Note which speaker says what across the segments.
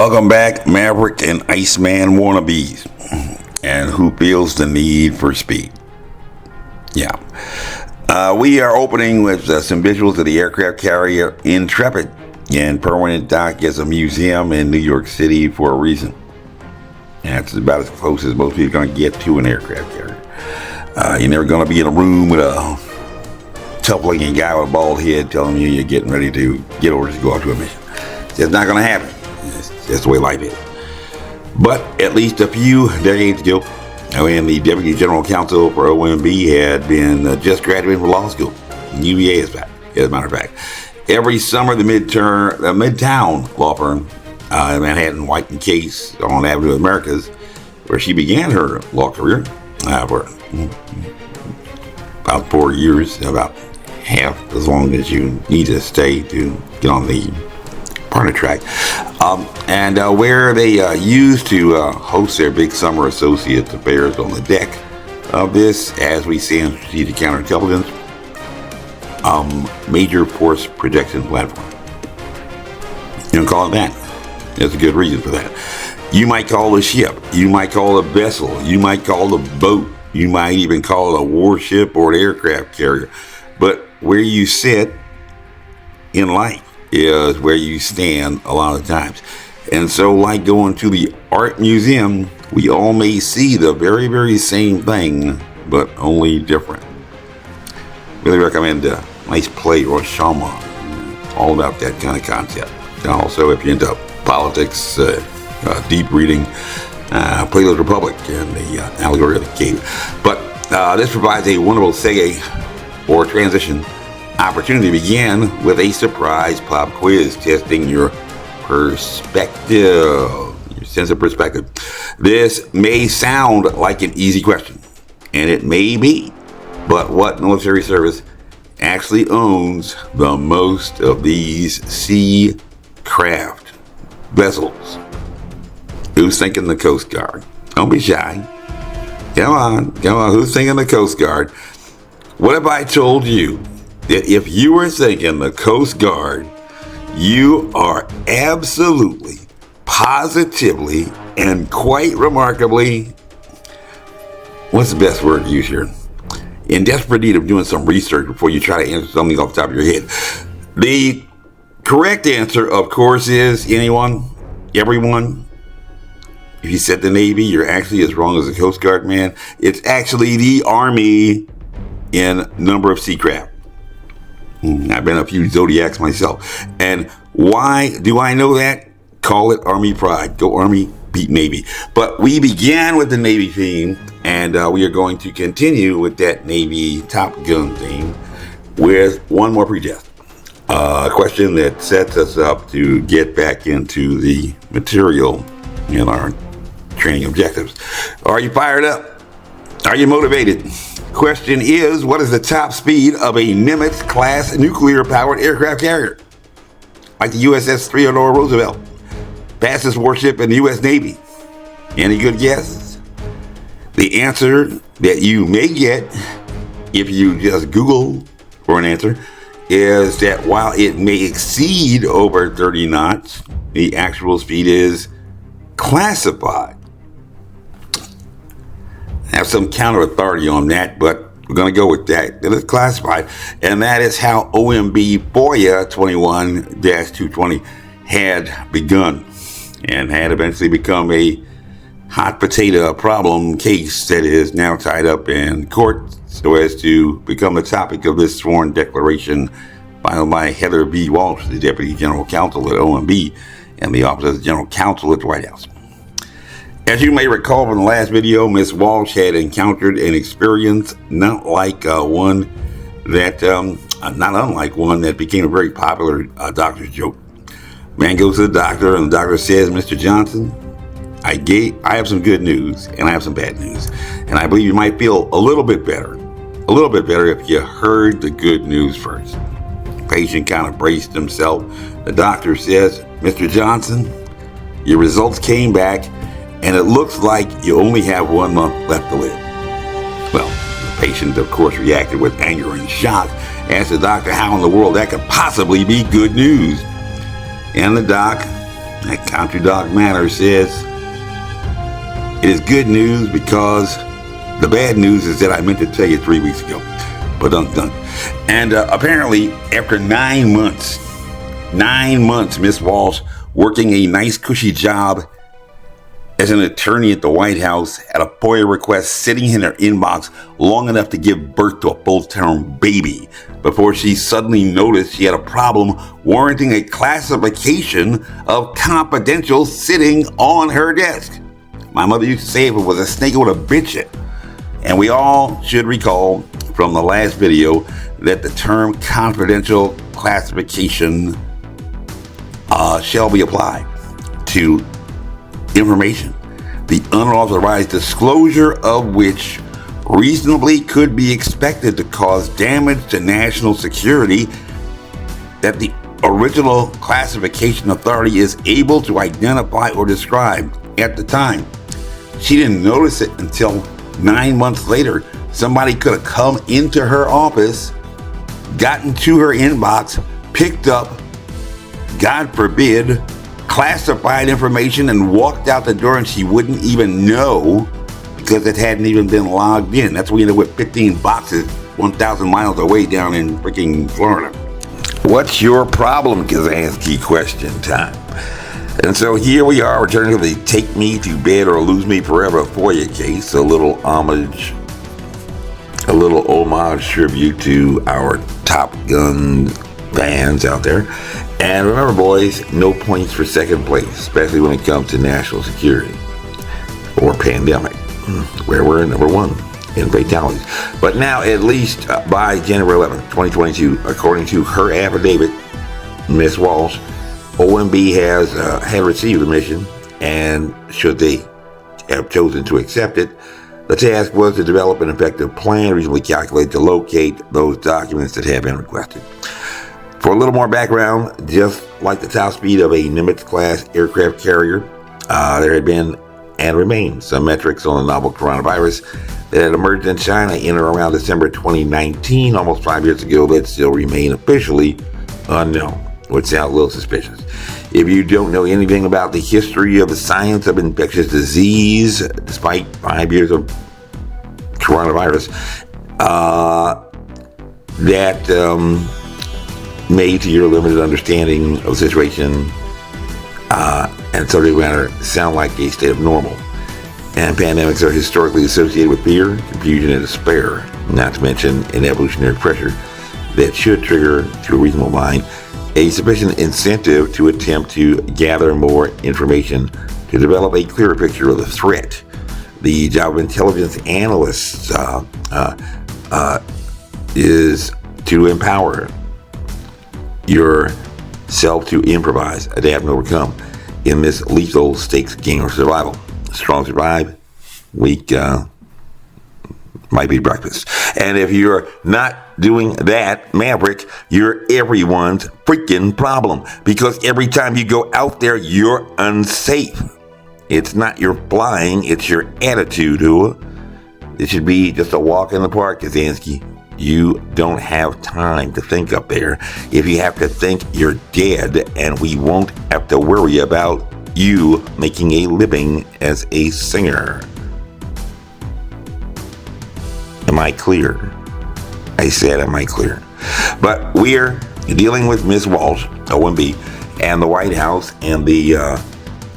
Speaker 1: Welcome back, Maverick and Iceman wannabes, and who feels the need for speed. Yeah. We are opening with some visuals of the aircraft carrier Intrepid in permanent dock as a museum in New York City for a reason. And it's about as close as most people are going to get to an aircraft carrier. You're never going to be in a room with a tough-looking guy with a bald head telling you you're getting ready to get orders to go out to a mission. It's not going to happen. It's just the way life is. But at least a few decades ago, when the Deputy General Counsel for OMB had been just graduating from law school, UVA is back, as a matter of fact. Every summer, the Midtown law firm in Manhattan, White & Case on Avenue of Americas, where she began her law career for about 4 years, about half as long as you need to stay to get on the partner track, and where they used to host their big summer associates affairs on the deck of this, as we see in strategic counterintelligence, major force projection platform. You don't call it that. There's a good reason for that. You might call it a ship, you might call it a vessel, you might call it a boat, you might even call it a warship or an aircraft carrier, but where you sit in life is where you stand a lot of times. And so, like going to the art museum, we all may see the very, very same thing, but only different. Really recommend a nice play, Rashomon, all about that kind of concept. And also, if you're into politics, deep reading, Plato's Republic and the Allegory of the Cave. But this provides a wonderful segue or transition opportunity to begin with a surprise pop quiz testing your perspective, your sense of perspective. This may sound like an easy question, and it may be, but what military service actually owns the most of these sea craft vessels? Who's thinking the Coast Guard? Don't be shy. Come on. Who's thinking the Coast Guard? What if I told you that if you were thinking the Coast Guard, you are absolutely, positively, and quite remarkably, what's the best word to use here? In desperate need of doing some research before you try to answer something off the top of your head. The correct answer, of course, is anyone, everyone. If you said the Navy, you're actually as wrong as the Coast Guard, man. It's actually the Army in number of sea craft. I've been a few Zodiacs myself. And why do I know that? Call it Army pride. Go Army, beat Navy. But we began with the Navy theme, and we are going to continue with that Navy Top Gun theme with one more pretest. A question that sets us up to get back into the material in our training objectives. Are you fired up? Are you motivated? Question is, what is the top speed of a Nimitz-class nuclear-powered aircraft carrier? Like the USS Theodore Roosevelt, fastest warship in the U.S. Navy. Any good guesses? The answer that you may get if you just Google for an answer is that while it may exceed over 30 knots, the actual speed is classified. I have some counter authority on that, but we're going to go with that. It is classified, and that is how OMB FOIA 21-220 had begun and had eventually become a hot potato problem case that is now tied up in court so as to become the topic of this sworn declaration filed by Heather B. Walsh, the Deputy General Counsel at OMB and the Office of the General Counsel at the White House. As you may recall from the last video, Ms. Walsh had encountered an experience not unlike one that became a very popular doctor's joke. Man goes to the doctor, and the doctor says, "Mr. Johnson, I have some good news, and I have some bad news. And I believe you might feel a little bit better if you heard the good news first." The patient kind of braced himself. The doctor says, "Mr. Johnson, your results came back, and it looks like you only have 1 month left to live." Well, the patient, of course, reacted with anger and shock, asked the doctor how in the world that could possibly be good news. And the doc That Country Dog Manor says, it is good news because the bad news is that I meant to tell you 3 weeks ago. But done. And apparently, after 9 months, Miss Walsh, working a nice cushy job as an attorney at the White House, had a FOIA request sitting in her inbox long enough to give birth to a full-term baby before she suddenly noticed she had a problem warranting a classification of confidential sitting on her desk. My mother used to say if it was a snake, it would have bit you. And we all should recall from the last video that the term confidential classification shall be applied to information, the unauthorized disclosure of which reasonably could be expected to cause damage to national security that the original classification authority is able to identify or describe at the time. She didn't notice it until 9 months later. Somebody could have come into her office, gotten to her inbox, picked up, God forbid, classified information and walked out the door, and she wouldn't even know because it hadn't even been logged in. That's why we ended up with 15 boxes 1,000 miles away down in freaking Florida. What's your problem, Kazansky? Question time. And so here we are, returning to the Take Me to Bed or Lose Me Forever FOIA case, a little homage tribute to our Top Gun fans out there. And remember, boys, no points for second place, especially when it comes to national security or pandemic, where we're number one in fatalities. But now, at least by January 11th, 2022, according to her affidavit, Ms. Walsh, OMB had received the mission, and should they have chosen to accept it, the task was to develop an effective plan reasonably calculated to locate those documents that have been requested. For a little more background, just like the top speed of a Nimitz-class aircraft carrier, there had been and remain some metrics on the novel coronavirus that had emerged in China in or around December 2019, almost 5 years ago, that still remain officially unknown, which sounds a little suspicious. If you don't know anything about the history of the science of infectious disease, despite 5 years of coronavirus, that may, to your limited understanding of the situation and subject matter, sound like a state of normal. And pandemics are historically associated with fear, confusion, and despair, not to mention an evolutionary pressure that should trigger, to a reasonable mind, a sufficient incentive to attempt to gather more information to develop a clearer picture of the threat. The job of intelligence analysts is to empower yourself to improvise, adapt, and overcome in this lethal stakes game of survival. Strong survive, weak might be breakfast. And if you're not doing that, Maverick, you're everyone's freaking problem, because every time you go out there, you're unsafe. It's not your flying, it's your attitude, It should be just a walk in the park, Kazansky. You don't have time to think up there. If you have to think, you're dead, and we won't have to worry about you making a living as a singer. Am I clear? I said, am I clear? But we're dealing with Ms. Walsh, OMB, and the White House, and the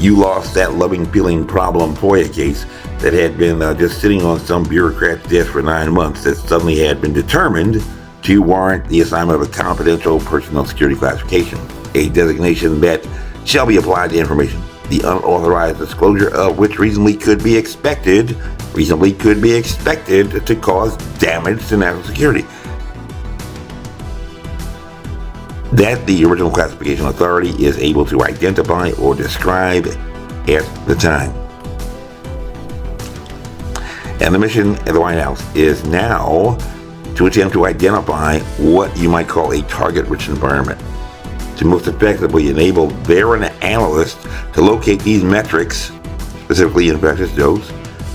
Speaker 1: you lost that loving feeling problem FOIA case that had been just sitting on some bureaucrat's desk for 9 months, that suddenly had been determined to warrant the assignment of a confidential personal security classification, a designation that shall be applied to information, the unauthorized disclosure of which reasonably could be expected to cause damage to national security. That the original classification authority is able to identify or describe at the time. And the mission at the White House is now to attempt to identify what you might call a target-rich environment, to most effectively enable their analysts to locate these metrics, specifically infectious dose,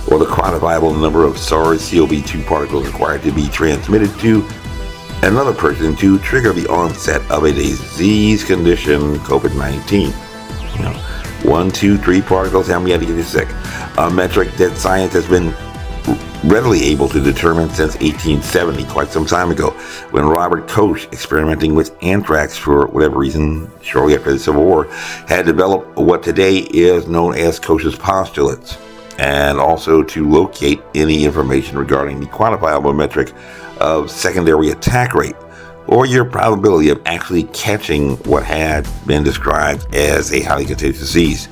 Speaker 1: or the quantifiable number of SARS-CoV-2 particles required to be transmitted to another person to trigger the onset of a disease condition, COVID-19. 1, 2, 3 particles, how many had to get you sick. A metric that science has been readily able to determine since 1870, quite some time ago, when Robert Koch, experimenting with anthrax for whatever reason, shortly after the Civil War, had developed what today is known as Koch's postulates, and also to locate any information regarding the quantifiable metric of secondary attack rate, or your probability of actually catching what had been described as a highly contagious disease.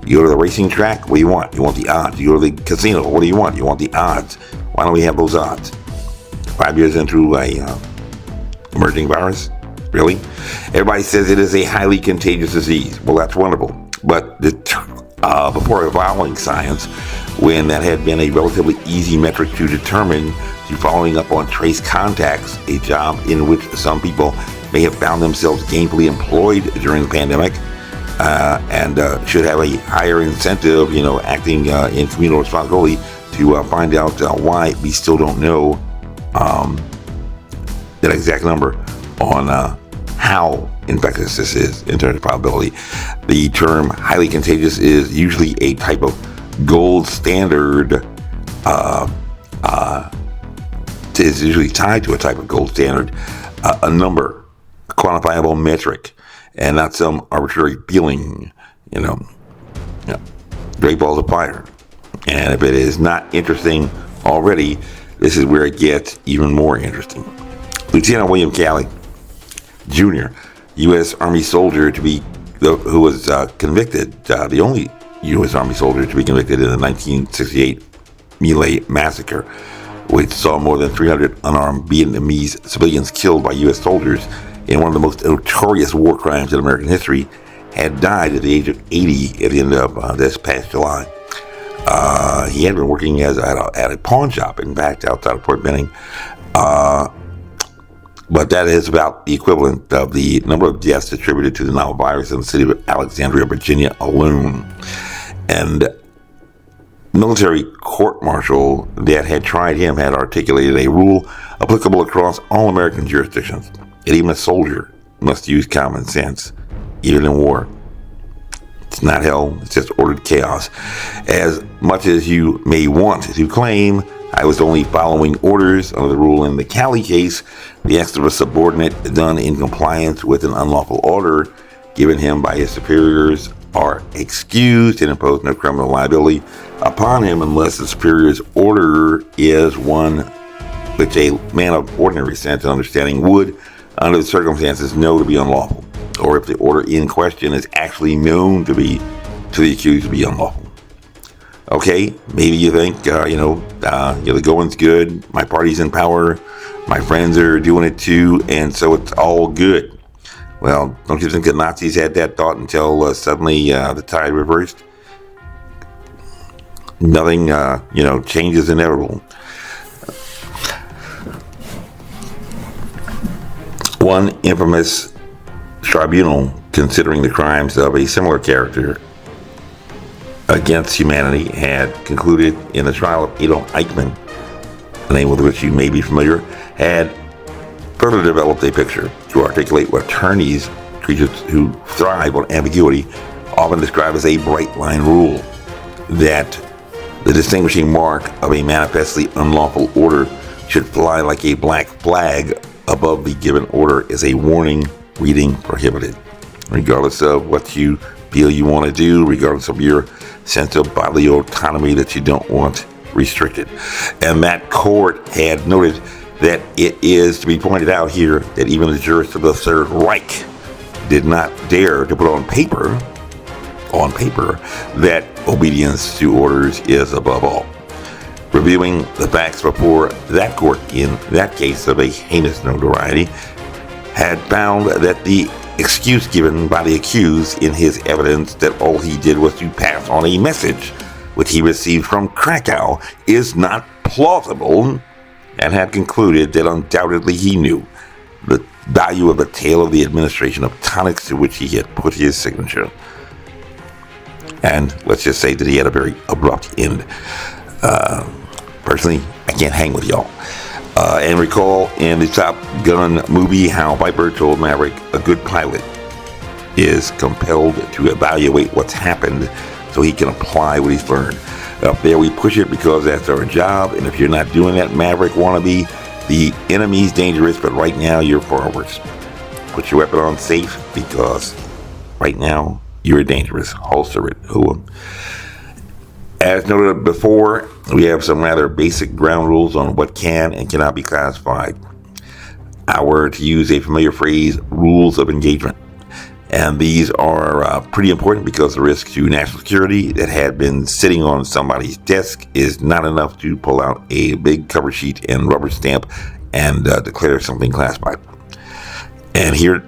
Speaker 1: You go to the racing track, what do you want? You want the odds. You go to the casino, what do you want? You want the odds. Why don't we have those odds? 5 years into a emerging virus? Really? Everybody says it is a highly contagious disease. Well, that's wonderful. But before evolving science, when that had been a relatively easy metric to determine, to following up on trace contacts, a job in which some people may have found themselves gainfully employed during the pandemic, and should have a higher incentive, acting in communal responsibility to find out why. We still don't know that exact number on how infectious this is in terms of probability. The term highly contagious is usually a type of gold standard, is usually tied to a type of gold standard, a number, a quantifiable metric, and not some arbitrary feeling, great balls of fire. And if it is not interesting already, this is where it gets even more interesting. Lieutenant William Calley, Jr., U.S. Army soldier who was convicted, the only U.S. Army soldier to be convicted in the 1968 My Lai massacre, which saw more than 300 unarmed Vietnamese civilians killed by U.S. soldiers in one of the most notorious war crimes in American history, had died at the age of 80 at the end of this past July. He had been working at a pawn shop, in fact, outside of Fort Benning. But that is about the equivalent of the number of deaths attributed to the novel virus in the city of Alexandria, Virginia alone. And military court-martial that had tried him had articulated a rule applicable across all American jurisdictions, and even a soldier must use common sense, even in war. It's not hell, it's just ordered chaos. As much as you may want to claim, I was only following orders under the rule in the Calley case, the acts of a subordinate done in compliance with an unlawful order given him by his superiors are excused and impose no criminal liability upon him unless the superior's order is one which a man of ordinary sense and understanding would, under the circumstances, know to be unlawful, or if the order in question is actually known to the accused to be unlawful. Okay, maybe you think, the going's good, my party's in power, my friends are doing it too, and so it's all good. Well, don't you think the Nazis had that thought until suddenly the tide reversed? Nothing, change is inevitable. One infamous tribunal considering the crimes of a similar character against humanity had concluded in the trial of Adolf Eichmann, the name with which you may be familiar, had further developed a picture to articulate what attorneys, creatures who thrive on ambiguity, often describe as a bright line rule, that the distinguishing mark of a manifestly unlawful order should fly like a black flag above the given order as a warning reading prohibited, regardless of what you feel you want to do, regardless of your sense of bodily autonomy that you don't want restricted. And that court had noted that it is to be pointed out here that even the jurists of the Third Reich did not dare to put on paper that obedience to orders is above all. Reviewing the facts before that court in that case of a heinous notoriety had found that the excuse given by the accused in his evidence that all he did was to pass on a message which he received from Krakow is not plausible, and had concluded that undoubtedly he knew the value of the tale of the administration of tonics to which he had put his signature. And let's just say that he had a very abrupt end. Personally, I can't hang with y'all. And recall in the Top Gun movie how Viper told Maverick, a good pilot is compelled to evaluate what's happened so he can apply what he's learned. Up there we push it because that's our job, and if you're not doing that, Maverick wannabe, the enemy's dangerous, but right now you're forwards. Put your weapon on safe because right now you're dangerous. Holster it. As noted before, we have some rather basic ground rules on what can and cannot be classified. Our, to use a familiar phrase, rules of engagement. And these are pretty important because the risk to national security that had been sitting on somebody's desk is not enough to pull out a big cover sheet and rubber stamp and declare something classified. And here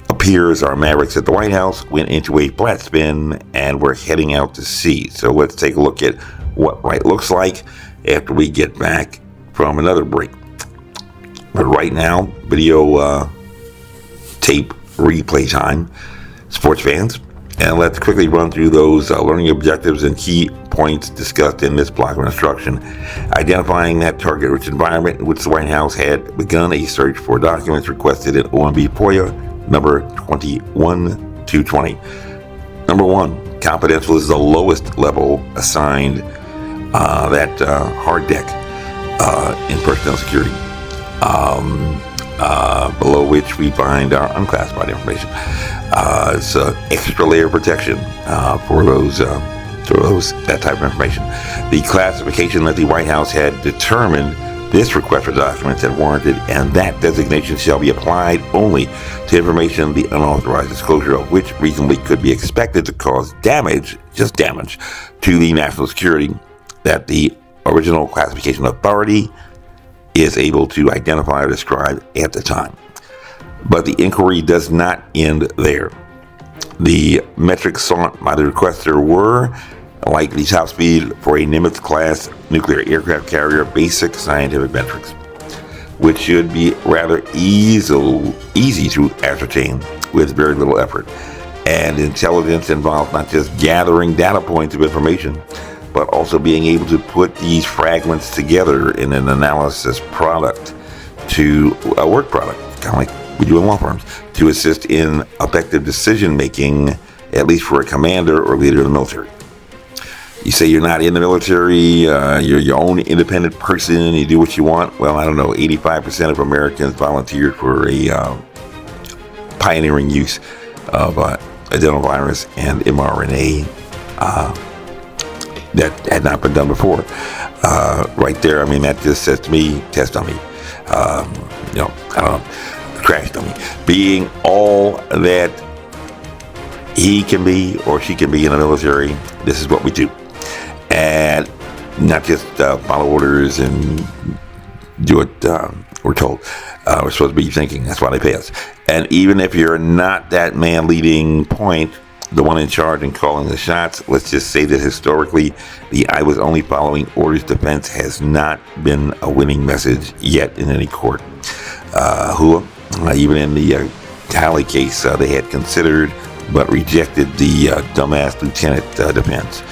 Speaker 1: appears our Mavericks at the White House went into a flat spin and we're heading out to sea. So let's take a look at what right looks like after we get back from another break. But right now, video tape replay time, sports fans, and let's quickly run through those learning objectives and key points discussed in this block of instruction. Identifying that target-rich environment in which the White House had begun a search for documents requested in OMB FOIA number 21-20. Number 1, confidential is the lowest level assigned that hard deck in personnel security. Below which we find our unclassified information. It's an extra layer of protection for that type of information. The classification that the White House had determined this request for documents had warranted, and that designation shall be applied only to information the unauthorized disclosure of which reasonably could be expected to cause damage, just damage, to the national security that the original classification authority is able to identify or describe at the time. But the inquiry does not end there. The metrics sought by the requester were, like the top speed for a Nimitz-class nuclear aircraft carrier, basic scientific metrics, which should be rather easy to ascertain with very little effort. And intelligence involves not just gathering data points of information, but also being able to put these fragments together in an analysis product to a work product, kind of like we do in law firms, to assist in effective decision making, at least for a commander or leader of the military. You say you're not in the military, you're your own independent person, you do what you want. Well, I don't know, 85% of Americans volunteered for a pioneering use of adenovirus and mRNA that had not been done before. Right there, I mean, that just says to me, test dummy. I don't know, crash dummy. Being all that he can be or she can be in the military, this is what we do. And not just follow orders and do what we're told. We're supposed to be thinking. That's why they pay us. And even if you're not that man leading point, the one in charge and calling the shots, let's just say that historically, the I was only following orders defense has not been a winning message yet in any court. Even in the Talley case, they had considered but rejected the dumbass lieutenant defense.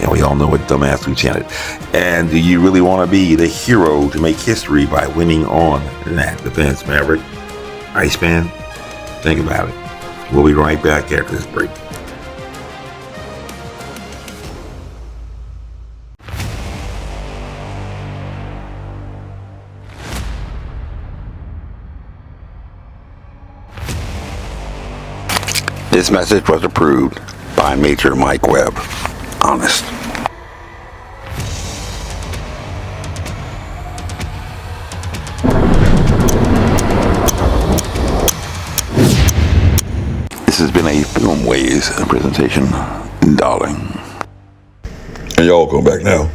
Speaker 1: And we all know a dumbass lieutenant. And do you really want to be the hero to make history by winning on that defense, Maverick? Iceman, think about it. We'll be right back after this break. This message was approved by Major Mike Webb. Honest. This has been a Filmways presentation, darling.
Speaker 2: And y'all come back now.